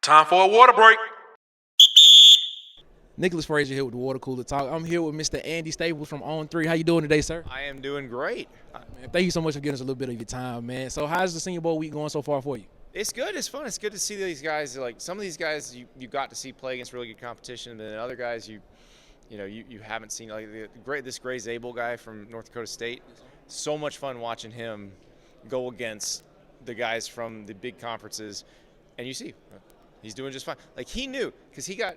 Time for a water break. Nicholas Frazier here with the Water Cooler Talk. I'm here with Mr. Andy Staples from On 3. How you doing today, sir? I am doing great. Man, thank you so much for giving us a little bit of your time, man. So how's the Senior Bowl week going so far for you? It's good. It's fun. It's good to see these guys. Like some of these guys, you got to see play against really good competition, and then other guys you haven't seen. Like this Gray Zabel guy from North Dakota State. So much fun watching him go against the guys from the big conferences, and you see he's doing just fine. Like he knew because he got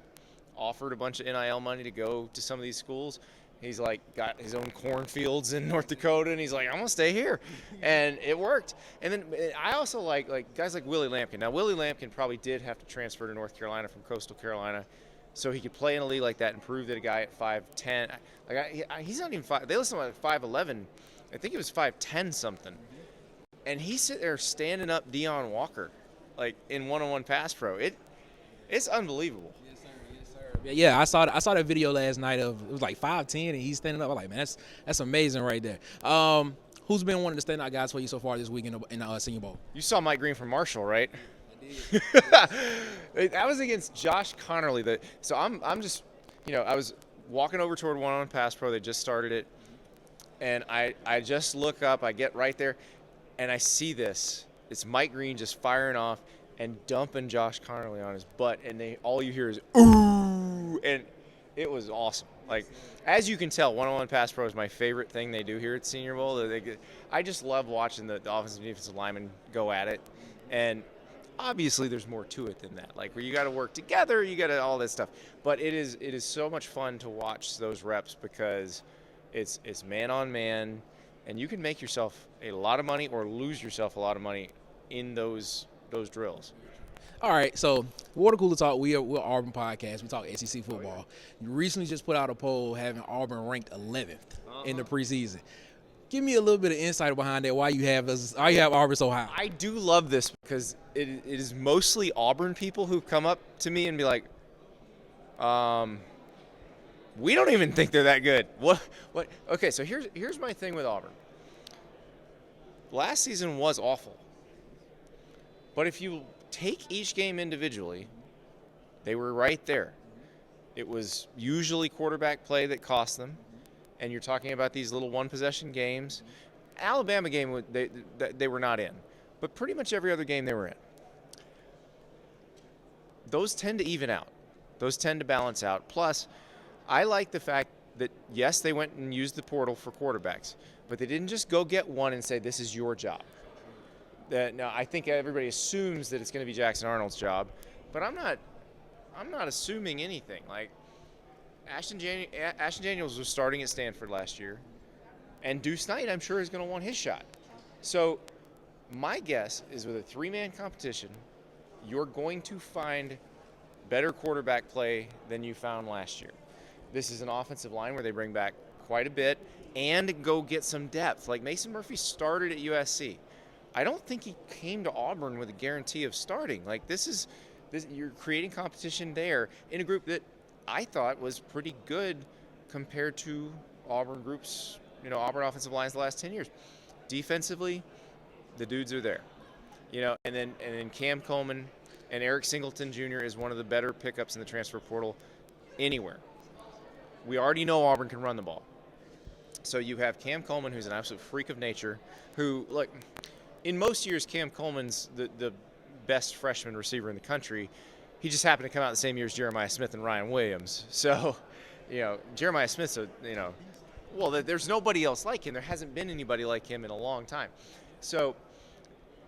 offered a bunch of NIL money to go to some of these schools. He's like got his own cornfields in North Dakota, and he's like, I'm gonna stay here, and it worked. And then I also like guys like Willie Lampkin. Now Willie Lampkin probably did have to transfer to North Carolina from Coastal Carolina, so he could play in a league like that and prove that a guy at 5'10", he's not even 5. They listen to him like 5'11". I think it was 5'10" something, and he's sitting there standing up Deion Walker, like in one-on-one pass pro. It's unbelievable. Yeah, I saw that video last night of it was like 5'10" and he's standing up. I'm like, man, that's amazing right there. Who's been one of the standout guys for you so far this week in the Senior Bowl? You saw Mike Green from Marshall, right? I did. That was against Josh Connerly. So I'm just, I was walking over toward one-on-one pass pro. They just started it, and I just look up. I get right there, and I see this. It's Mike Green just firing off and dumping Josh Connerly on his butt, and all you hear is ooh, and it was awesome. Like, as you can tell, one-on-one pass pro is my favorite thing they do here at Senior Bowl. I just love watching the offensive and defensive linemen go at it, and obviously there's more to it than that. Like, where you got to work together, you got to all that stuff. But it is so much fun to watch those reps because it's man on man, and you can make yourself a lot of money or lose yourself a lot of money in those drills. All right, so Water Cooler Talk, we're Auburn podcast. We talk SEC football. You recently just put out a poll having Auburn ranked 11th in the preseason. Give me a little bit of insight behind that. Why you have Auburn so high? I do love this because it is mostly Auburn people who come up to me and be like, we don't even think they're that good. What? Okay, so here's my thing with Auburn. Last season was awful. But if you take each game individually, they were right there. It was usually quarterback play that cost them, and you're talking about these little one-possession games. Alabama game, they were not in, but pretty much every other game they were in. Those tend to even out. Those tend to balance out. Plus, I like the fact that, yes, they went and used the portal for quarterbacks, but they didn't just go get one and say, this is your job. Now, I think everybody assumes that it's going to be Jackson Arnold's job, but I'm not assuming anything. Like, Ashton Daniels was starting at Stanford last year, and Deuce Knight, I'm sure, is going to want his shot. So my guess is with a three-man competition, you're going to find better quarterback play than you found last year. This is an offensive line where they bring back quite a bit and go get some depth. Like Mason Murphy started at USC. I don't think he came to Auburn with a guarantee of starting. Like this you're creating competition there in a group that I thought was pretty good compared to Auburn groups, Auburn offensive lines the last 10 years. Defensively, the dudes are there. And then Cam Coleman and Eric Singleton Jr. is one of the better pickups in the transfer portal anywhere. We already know Auburn can run the ball. So you have Cam Coleman, who's an absolute freak of nature, who, look, in most years, Cam Coleman's the best freshman receiver in the country. He just happened to come out the same year as Jeremiah Smith and Ryan Williams. So, Jeremiah Smith's there's nobody else like him. There hasn't been anybody like him in a long time. So,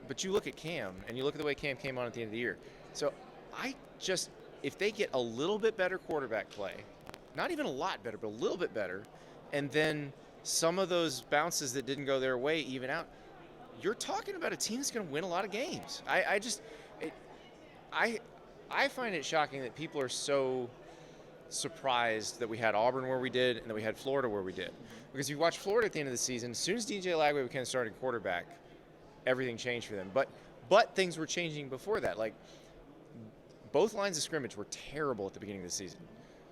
but you look at Cam, and you look at the way Cam came on at the end of the year. So, if they get a little bit better quarterback play, not even a lot better, but a little bit better, and then some of those bounces that didn't go their way even out, you're talking about a team that's going to win a lot of games. I find it shocking that people are so surprised that we had Auburn where we did and that we had Florida where we did. Because if you watch Florida at the end of the season, as soon as DJ Lagway became starting quarterback, everything changed for them. But things were changing before that. Like, both lines of scrimmage were terrible at the beginning of the season.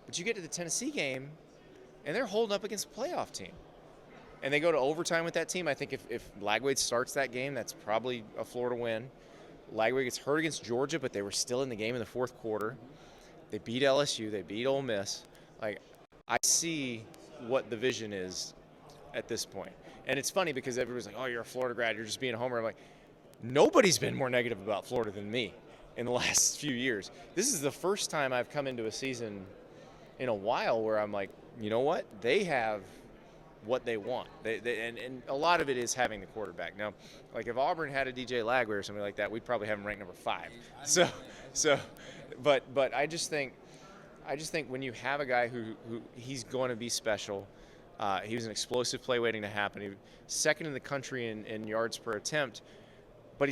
But you get to the Tennessee game, and they're holding up against a playoff team. And they go to overtime with that team. I think if Lagway starts that game, that's probably a Florida win. Lagway gets hurt against Georgia, but they were still in the game in the fourth quarter. They beat LSU. They beat Ole Miss. Like, I see what the vision is at this point. And it's funny because everybody's like, oh, you're a Florida grad. You're just being a homer. I'm like, nobody's been more negative about Florida than me in the last few years. This is the first time I've come into a season in a while where I'm like, you know what? They have what they want. And a lot of it is having the quarterback. Now, like if Auburn had a DJ Lagway or something like that, we'd probably have him ranked number 5. But I just think when you have a guy who he's going to be special. He was an explosive play waiting to happen. He was second in the country in yards per attempt, but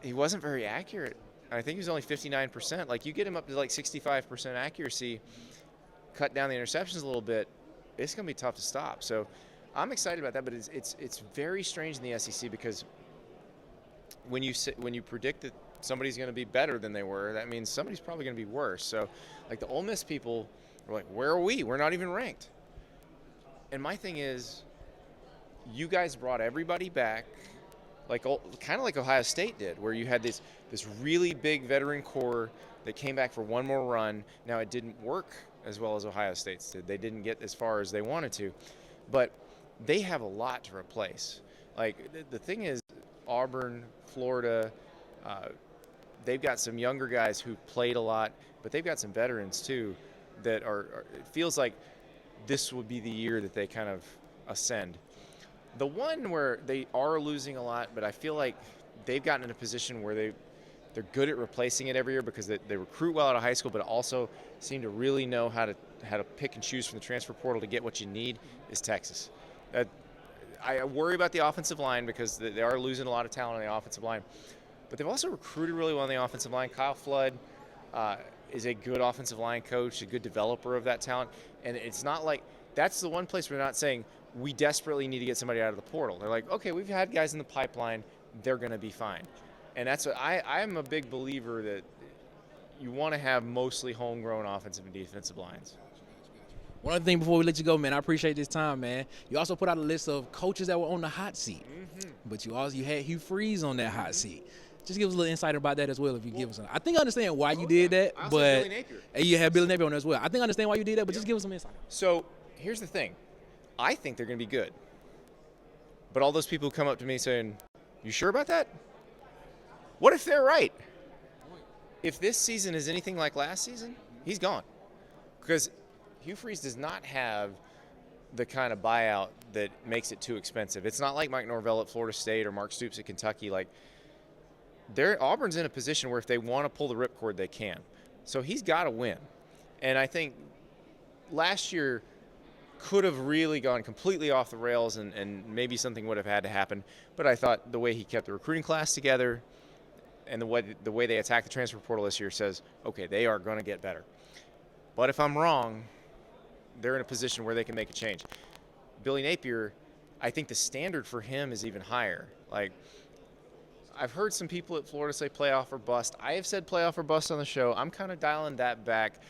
he wasn't very accurate. I think he was only 59%. Like you get him up to like 65% accuracy, cut down the interceptions a little bit, it's going to be tough to stop. So I'm excited about that, but it's very strange in the SEC because when you predict that somebody's going to be better than they were, that means somebody's probably going to be worse. So like the Ole Miss people are like, where are we? We're not even ranked. And my thing is, you guys brought everybody back, like kind of like Ohio State did, where you had this really big veteran core that came back for one more run. Now, it didn't work as well as Ohio State's did. They didn't get as far as they wanted to. But they have a lot to replace. Like, the thing is, Auburn, Florida, they've got some younger guys who played a lot, but they've got some veterans, too, that it feels like this would be the year that they kind of ascend. The one where they are losing a lot, but I feel like they've gotten in a position where they're good at replacing it every year because they recruit well out of high school, but also seem to really know how to pick and choose from the transfer portal to get what you need, is Texas. I worry about the offensive line because they are losing a lot of talent on the offensive line, but they've also recruited really well on the offensive line. Kyle Flood is a good offensive line coach, a good developer of that talent. And it's not like that's the one place we're not saying we desperately need to get somebody out of the portal. They're like, okay, we've had guys in the pipeline. They're going to be fine. And that's what I'm a big believer that you want to have mostly homegrown offensive and defensive lines. One other thing before we let you go, man, I appreciate this time, man. You also put out a list of coaches that were on the hot seat. Mm-hmm. But you had Hugh Freeze on that hot seat. Just give us a little insight about that as well, if you give us some. I think I understand why you did that, but you had Billy Napier on there as well. I think I understand why you did that, but just give us some insight. So here's the thing. I think they're going to be good. But all those people who come up to me saying, you sure about that? What if they're right? If this season is anything like last season, he's gone. Because Hugh Freeze does not have the kind of buyout that makes it too expensive. It's not like Mike Norvell at Florida State or Mark Stoops at Kentucky. Like, Auburn's in a position where if they want to pull the ripcord, they can. So he's got to win. And I think last year could have really gone completely off the rails and maybe something would have had to happen. But I thought the way he kept the recruiting class together and the way they attack the transfer portal this year says, okay, they are going to get better. But if I'm wrong, they're in a position where they can make a change. Billy Napier, I think the standard for him is even higher. Like, I've heard some people at Florida say playoff or bust. I have said playoff or bust on the show. I'm kind of dialing that back.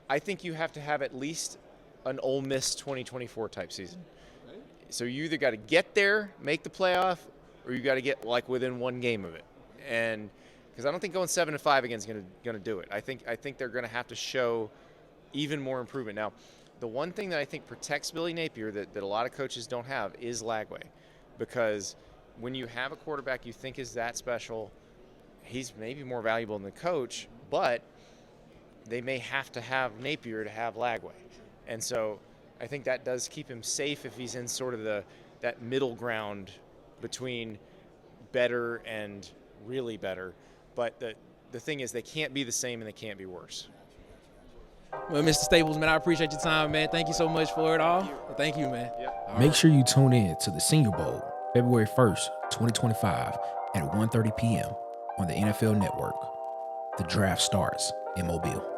I think you have to have at least an Ole Miss 2024 type season. Okay. So you either got to get there, make the playoff, or you got to get like within one game of it. And because I don't think going 7-5 again is going to do it. I think they're going to have to show even more improvement. Now, the one thing that I think protects Billy Napier that a lot of coaches don't have is Lagway, because when you have a quarterback you think is that special, he's maybe more valuable than the coach, but they may have to have Napier to have Lagway. And so I think that does keep him safe if he's in sort of that middle ground between better and really better. But the thing is, they can't be the same and they can't be worse. Well, Mr. Staples, man, I appreciate your time, man. Thank you so much for it all. Thank you, man. Yep. Make sure you tune in to the Senior Bowl, February 1st, 2025 at 1:30 p.m. on the NFL Network. The draft starts in Mobile.